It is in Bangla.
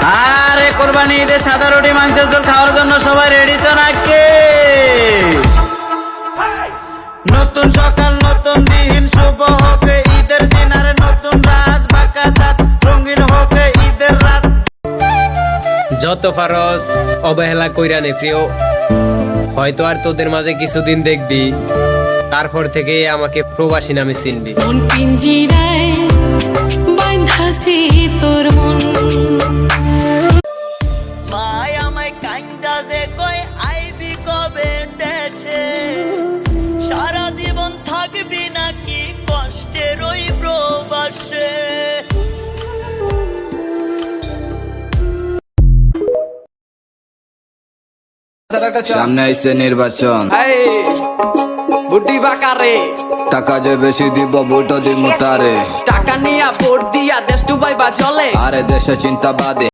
আরে কোরবানি ঈদে সাদা রুটি মাংসের ঝোল খাওয়ার জন্য সবাই রেডি তো নাকি? নতুন সকাল নতুন দিন শুভ হোক ঈদের দিন, আর নতুন রাত বাঁকা চাঁদ রঙিন হোক ঈদের রাত। যত ফারস অবহেলা কইরা নে প্রিয়, হয়তো আর তোদের মাঝে কিছুদিন দেখবি, তারপর থেকে আমাকে প্রবাসী নামে চিনবি। মন পিঞ্জিরায় বাঁধাছে তোর মন, মায় আমায় কান্দা দে কই আইবি কবে দেশে, সারা জীবন থাকবি নাকি কষ্টের ওই প্রবাসে। সামনে আইছে নির্বাচন, বুদ্ধি বাকারে টাকা যে বেশি দিব ভোটও দিব তারে, টাকা নিয়া ভোট দিয়া দেশ ডুবাইবা জলে। আরে দেশে চিন্তা বাদে